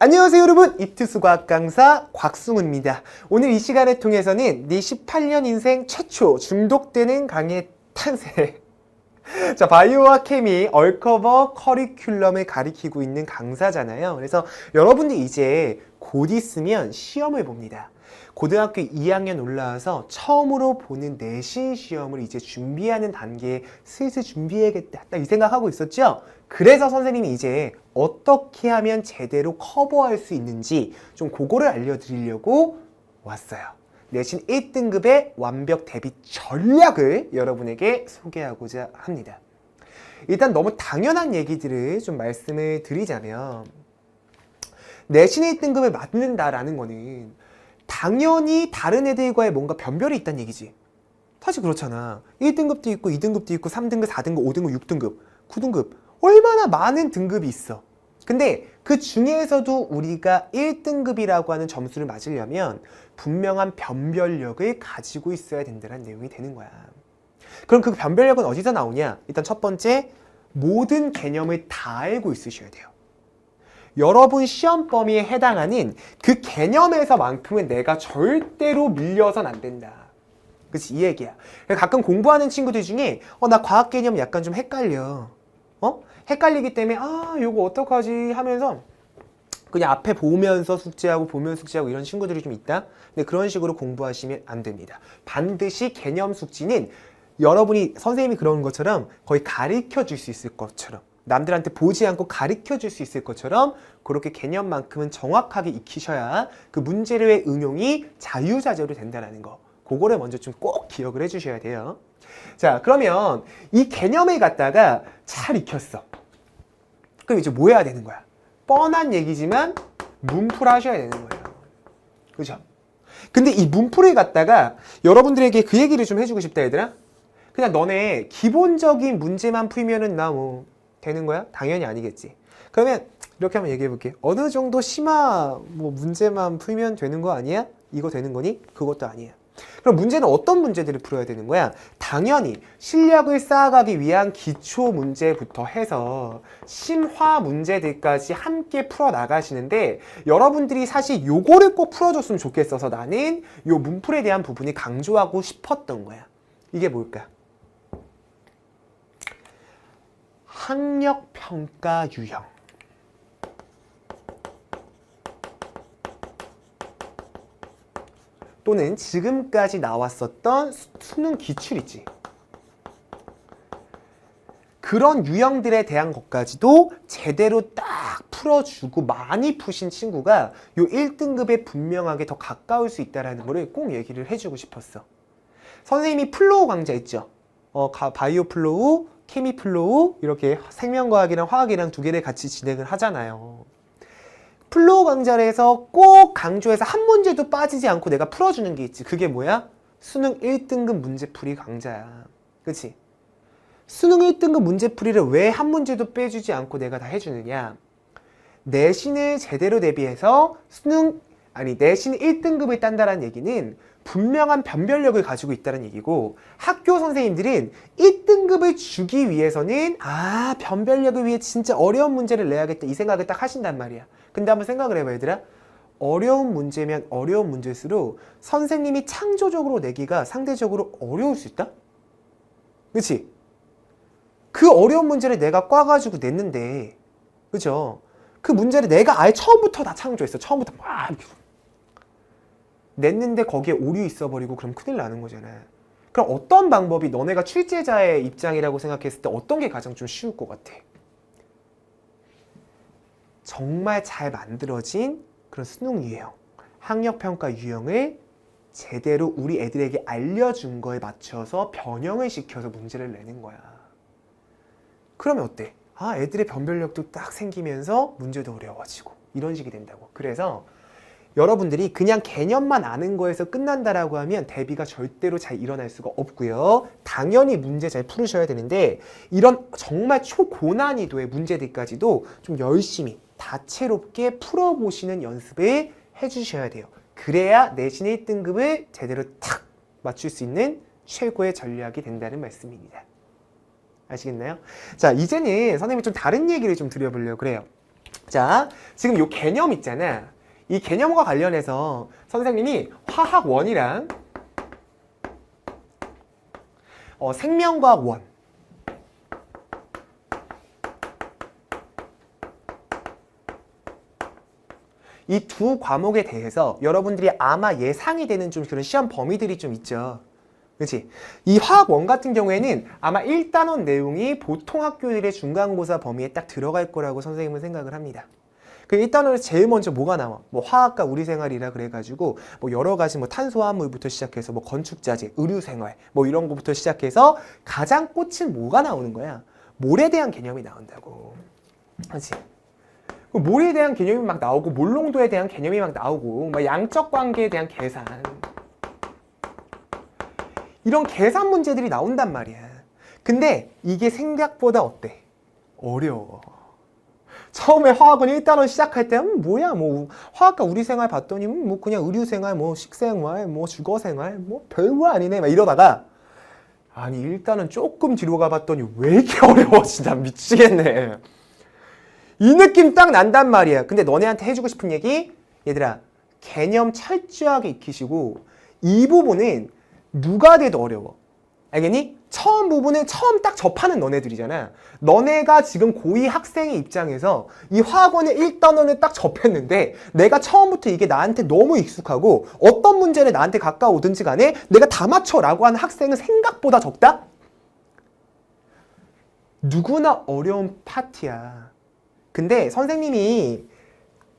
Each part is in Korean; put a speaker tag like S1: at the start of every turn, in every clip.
S1: 안녕하세요 여러분, 이투수과학 강사 곽승우입니다. 오늘 이 시간을 통해서는 네 18년 인생 최초 중독되는 강의 탄생 자, 바이오와 케미 얼커버 커리큘럼을 가리키고 있는 강사잖아요. 그래서 여러분들이 이제 곧 있으면 시험을 봅니다. 고등학교 2학년 올라와서 처음으로 보는 내신 시험을 이제 준비하는 단계에 슬슬 준비해야겠다, 딱 이 생각하고 있었죠? 그래서 선생님이 이제 어떻게 하면 제대로 커버할 수 있는지 좀 그거를 알려드리려고 왔어요. 내신 1등급의 완벽 대비 전략을 여러분에게 소개하고자 합니다. 일단 너무 당연한 얘기들을 좀 말씀을 드리자면, 내신 1등급을 맞는다라는 거는 당연히 다른 애들과의 뭔가 변별이 있다는 얘기지. 사실 그렇잖아. 1등급도 있고 2등급도 있고 3등급, 4등급, 5등급, 6등급, 9등급 얼마나 많은 등급이 있어. 근데 그 중에서도 우리가 1등급이라고 하는 점수를 맞으려면 분명한 변별력을 가지고 있어야 된다는 내용이 되는 거야. 그럼 그 변별력은 어디서 나오냐? 일단 첫 번째, 모든 개념을 다 알고 있으셔야 돼요. 여러분 시험 범위에 해당하는 그 개념에서만큼은 내가 절대로 밀려선 안 된다. 그치? 이 얘기야. 가끔 공부하는 친구들 중에 나 과학 개념 약간 좀 헷갈려. 헷갈리기 때문에 요거 어떡하지 하면서 그냥 앞에 보면서 숙제하고 보면 숙제하고 이런 친구들이 좀 있다. 근데 그런 식으로 공부하시면 안 됩니다. 반드시 개념 숙지는 여러분이 선생님이 그러는 것처럼 거의 가르쳐 줄 수 있을 것처럼, 남들한테 보지 않고 가르쳐 줄 수 있을 것처럼 그렇게 개념만큼은 정확하게 익히셔야 그 문제의 응용이 자유자재로 된다는 거, 그거를 먼저 좀 꼭 기억을 해주셔야 돼요. 자, 그러면 이 개념을 갖다가 잘 익혔어. 그럼 이제 뭐 해야 되는 거야? 뻔한 얘기지만 문풀 하셔야 되는 거예요. 그죠? 근데 이 문풀을 갖다가 여러분들에게 그 얘기를 좀 해주고 싶다, 얘들아. 그냥 너네 기본적인 문제만 풀면은 나 뭐 되는 거야? 당연히 아니겠지. 그러면 이렇게 한번 얘기해 볼게. 어느 정도 심화 뭐 문제만 풀면 되는 거 아니야? 이거 되는 거니? 그것도 아니야. 그럼 문제는 어떤 문제들을 풀어야 되는 거야? 당연히 실력을 쌓아가기 위한 기초 문제부터 해서 심화 문제들까지 함께 풀어 나가시는데, 여러분들이 사실 요거를 꼭 풀어줬으면 좋겠어서 나는 요 문풀에 대한 부분이 강조하고 싶었던 거야. 이게 뭘까? 학력평가 유형. 또는 지금까지 나왔었던 수능 기출 있지. 그런 유형들에 대한 것까지도 제대로 딱 풀어주고 많이 푸신 친구가 요 1등급에 분명하게 더 가까울 수 있다는 거를 꼭 얘기를 해주고 싶었어. 선생님이 플로우 강좌 있죠. 바이오 플로우, 케미 플로우, 이렇게 생명과학이랑 화학이랑 두 개를 같이 진행을 하잖아요. 플로우 강좌에서 꼭 강조해서 한 문제도 빠지지 않고 내가 풀어주는 게 있지. 그게 뭐야? 수능 1등급 문제풀이 강좌야. 그치? 수능 1등급 문제풀이를 왜 한 문제도 빼주지 않고 내가 다 해주느냐? 내신을 제대로 대비해서 내신 1등급을 딴다는 얘기는 분명한 변별력을 가지고 있다는 얘기고, 학교 선생님들은 1등급을 주기 위해서는 변별력을 위해 진짜 어려운 문제를 내야겠다, 이 생각을 딱 하신단 말이야. 근데 한번 생각을 해봐, 얘들아. 어려운 문제면 어려운 문제일수록 선생님이 창조적으로 내기가 상대적으로 어려울 수 있다? 그치? 그 어려운 문제를 내가 꽈가지고 냈는데, 그죠? 그 문제를 내가 아예 처음부터 다 창조했어. 처음부터 막 이렇게 냈는데 거기에 오류 있어버리고 그럼 큰일 나는 거잖아. 그럼 어떤 방법이 너네가 출제자의 입장이라고 생각했을 때 어떤 게 가장 좀 쉬울 것 같아? 정말 잘 만들어진 그런 수능 유형, 학력평가 유형을 제대로 우리 애들에게 알려준 거에 맞춰서 변형을 시켜서 문제를 내는 거야. 그러면 어때? 애들의 변별력도 딱 생기면서 문제도 어려워지고 이런 식이 된다고. 그래서 여러분들이 그냥 개념만 아는 거에서 끝난다라고 하면 대비가 절대로 잘 일어날 수가 없고요. 당연히 문제 잘 풀으셔야 되는데, 이런 정말 초고난이도의 문제들까지도 좀 열심히 다채롭게 풀어보시는 연습을 해주셔야 돼요. 그래야 내신 1등급을 제대로 탁 맞출 수 있는 최고의 전략이 된다는 말씀입니다. 아시겠나요? 자, 이제는 선생님이 좀 다른 얘기를 좀 드려보려고 그래요. 자, 지금 요 개념 있잖아. 이 개념과 관련해서 선생님이 화학원이랑 생명과학원 이 두 과목에 대해서 여러분들이 아마 예상이 되는 좀 그런 시험 범위들이 좀 있죠. 그렇지? 이 화학원 같은 경우에는 아마 1단원 내용이 보통 학교들의 중간고사 범위에 딱 들어갈 거라고 선생님은 생각을 합니다. 그 1단원에서 제일 먼저 뭐가 나와? 뭐 화학과 우리생활이라 그래가지고 뭐 여러 가지 뭐 탄소화물부터 시작해서 뭐 건축자재, 의료생활 뭐 이런 거부터 시작해서 가장 꽃은 뭐가 나오는 거야? 몰에 대한 개념이 나온다고. 그렇지? 몰에 대한 개념이 막 나오고 몰농도에 대한 개념이 막 나오고 막 양적 관계에 대한 계산 이런 계산 문제들이 나온단 말이야. 근데 이게 생각보다 어때? 어려워. 처음에 화학은 1단원 시작할 때 뭐야 뭐 화학과 우리생활 봤더니 뭐 그냥 의료생활 뭐 식생활 뭐 주거생활 뭐 별거 아니네 막 이러다가 아니 1단원 조금 뒤로 가봤더니 왜 이렇게 어려워. 진짜 미치겠네. 이 느낌 딱 난단 말이야. 근데 너네한테 해주고 싶은 얘기, 얘들아 개념 철저하게 익히시고 이 부분은 누가 돼도 어려워. 알겠니? 처음 부분은 처음 딱 접하는 너네들이잖아. 너네가 지금 고2 학생의 입장에서 이 화학원의 1단원을 딱 접했는데 내가 처음부터 이게 나한테 너무 익숙하고 어떤 문제를 나한테 가까워오든지 간에 내가 다 맞춰라고 하는 학생은 생각보다 적다? 누구나 어려운 파트야. 근데 선생님이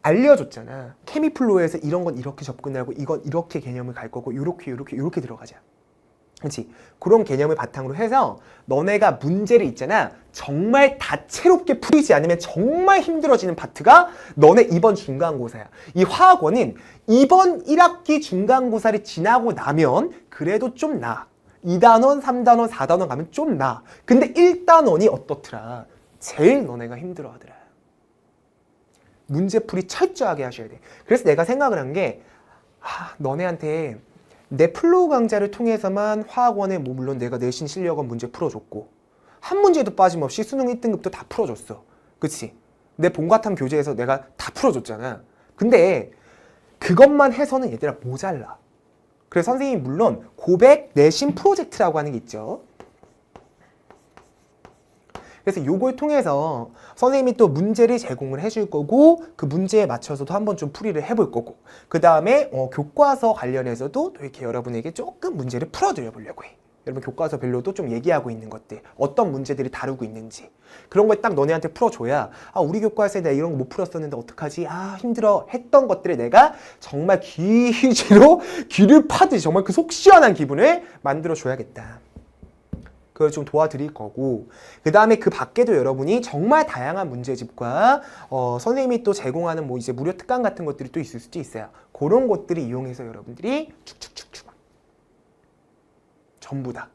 S1: 알려줬잖아. 케미플로에서 이런 건 이렇게 접근하고 이건 이렇게 개념을 갈 거고 요렇게 들어가자. 그렇지? 그런 개념을 바탕으로 해서 너네가 문제를 있잖아. 정말 다채롭게 풀이지 않으면 정말 힘들어지는 파트가 너네 이번 중간고사야. 이 화학원은 이번 1학기 중간고사를 지나고 나면 그래도 좀 나아. 2단원, 3단원, 4단원 가면 좀 나아. 근데 1단원이 어떻더라? 제일 너네가 힘들어하더라. 문제풀이 철저하게 하셔야 돼. 그래서 내가 생각을 한 게 너네한테 내 플로우 강좌를 통해서만 화학원에 뭐 물론 내가 내신 실력은 문제 풀어줬고 한 문제도 빠짐없이 수능 1등급도 다 풀어줬어. 그치? 내 본과탐 교재에서 내가 다 풀어줬잖아. 근데 그것만 해서는 얘들아 모자라. 그래서 선생님이 물론 고백 내신 프로젝트라고 하는 게 있죠. 그래서 요걸 통해서 선생님이 또 문제를 제공을 해줄 거고 그 문제에 맞춰서도 한번 좀 풀이를 해볼 거고 그 다음에 교과서 관련해서도 또 이렇게 여러분에게 조금 문제를 풀어드려 보려고 해. 여러분 교과서별로도 좀 얘기하고 있는 것들 어떤 문제들이 다루고 있는지 그런 걸 딱 너네한테 풀어줘야 우리 교과서에 내가 이런 거 못 풀었었는데 어떡하지? 힘들어 했던 것들을 내가 정말 귀로 귀를 파듯이 정말 그 속 시원한 기분을 만들어 줘야겠다. 그걸 좀 도와드릴 거고 그 다음에 그 밖에도 여러분이 정말 다양한 문제집과 선생님이 또 제공하는 뭐 이제 무료 특강 같은 것들이 또 있을 수도 있어요. 그런 것들을 이용해서 여러분들이 축축축축 전부 다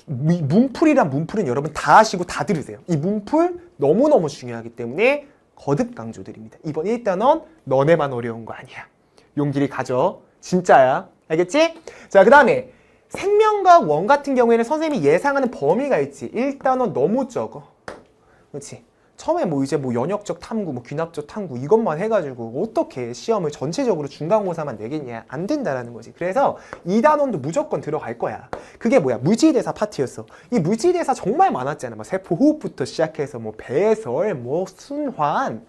S1: 문풀이란 문풀은 여러분 다 하시고 다 들으세요. 이 문풀 너무너무 중요하기 때문에 거듭 강조드립니다. 이번 1단원 너네만 어려운 거 아니야. 용기를 가져. 진짜야. 알겠지? 자, 그 다음에 생명과학 원 같은 경우에는 선생님이 예상하는 범위가 있지. 1단원 너무 적어. 그렇지? 처음에 뭐 이제 뭐 연역적 탐구, 뭐 귀납적 탐구 이것만 해가지고 어떻게 시험을 전체적으로 중간고사만 내겠냐. 안 된다라는 거지. 그래서 2단원도 무조건 들어갈 거야. 그게 뭐야? 물질대사 파트였어. 이 물질대사 정말 많았잖아. 뭐 세포 호흡부터 시작해서 뭐 배설, 뭐 순환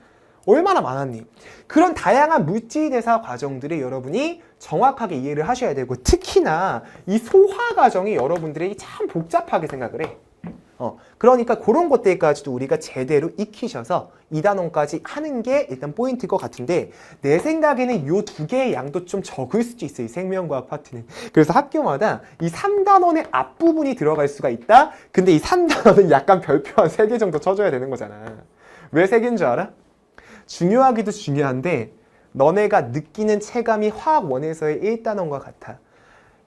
S1: 얼마나 많았니? 그런 다양한 물질대사 과정들을 여러분이 정확하게 이해를 하셔야 되고 특히나 이 소화 과정이 여러분들에게 참 복잡하게 생각을 해. 그러니까 그런 것들까지도 우리가 제대로 익히셔서 2단원까지 하는 게 일단 포인트일 것 같은데 내 생각에는 이 두 개의 양도 좀 적을 수도 있어요. 이 생명과학 파트는. 그래서 학교마다 이 3단원의 앞부분이 들어갈 수가 있다? 근데 이 3단원은 약간 별표 한 3개 정도 쳐줘야 되는 거잖아. 왜 3개인 줄 알아? 중요하기도 중요한데 너네가 느끼는 체감이 화학원에서의 1단원과 같아.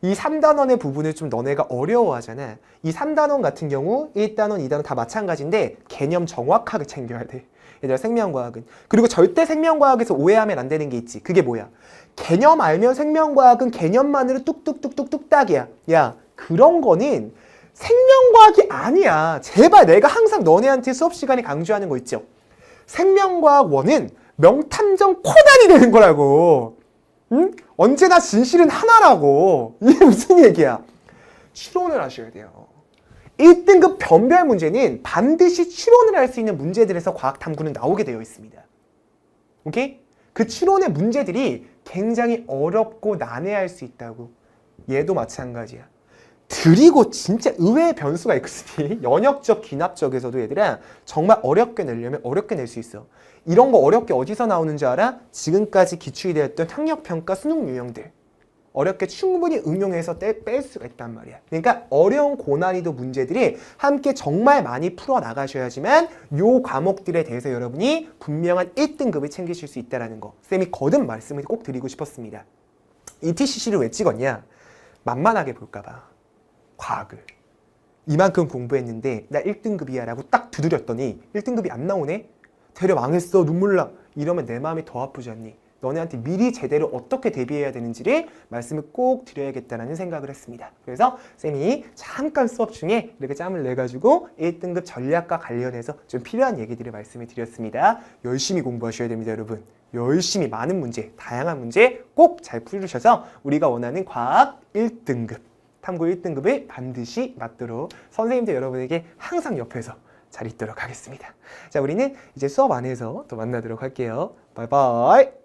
S1: 이 3단원의 부분을 좀 너네가 어려워하잖아. 이 3단원 같은 경우 1단원, 2단원 다 마찬가지인데 개념 정확하게 챙겨야 돼. 얘들아 생명과학은. 그리고 절대 생명과학에서 오해하면 안 되는 게 있지. 그게 뭐야? 개념 알면 생명과학은 개념만으로 뚝뚝뚝뚝뚝 딱이야. 야, 그런 거는 생명과학이 아니야. 제발 내가 항상 너네한테 수업 시간에 강조하는 거 있죠. 생명과학 1은 명탐정 코난이 되는 거라고. 응? 언제나 진실은 하나라고. 이게 무슨 얘기야? 추론을 하셔야 돼요. 1등급 변별 문제는 반드시 추론을 할 수 있는 문제들에서 과학탐구는 나오게 되어 있습니다. 오케이? 그 추론의 문제들이 굉장히 어렵고 난해할 수 있다고. 얘도 마찬가지야. 그리고 진짜 의외의 변수가 있거든요. 연역적, 기납적에서도 얘들아 정말 어렵게 내려면 어렵게 낼 수 있어. 이런 거 어렵게 어디서 나오는 줄 알아? 지금까지 기출이 되었던 학력평가 수능 유형들. 어렵게 충분히 응용해서 뺄 수가 있단 말이야. 그러니까 어려운 고난이도 문제들이 함께 정말 많이 풀어나가셔야지만 요 과목들에 대해서 여러분이 분명한 1등급을 챙기실 수 있다는 거. 쌤이 거듭 말씀을 꼭 드리고 싶었습니다. ETCC를 왜 찍었냐? 만만하게 볼까봐. 과학을. 이만큼 공부했는데 나 1등급이야 라고 딱 두드렸더니 1등급이 안 나오네? 대려 망했어, 눈물 나. 이러면 내 마음이 더 아프지 않니? 너네한테 미리 제대로 어떻게 대비해야 되는지를 말씀을 꼭 드려야겠다는 생각을 했습니다. 그래서 쌤이 잠깐 수업 중에 이렇게 짬을 내가지고 1등급 전략과 관련해서 좀 필요한 얘기들을 말씀을 드렸습니다. 열심히 공부하셔야 됩니다, 여러분. 열심히 많은 문제, 다양한 문제 꼭 잘 풀으셔서 우리가 원하는 과학 1등급, 탐구 1등급을 반드시 맞도록 선생님들 여러분에게 항상 옆에서 잘 있도록 하겠습니다. 자, 우리는 이제 수업 안에서 또 만나도록 할게요. 바이바이.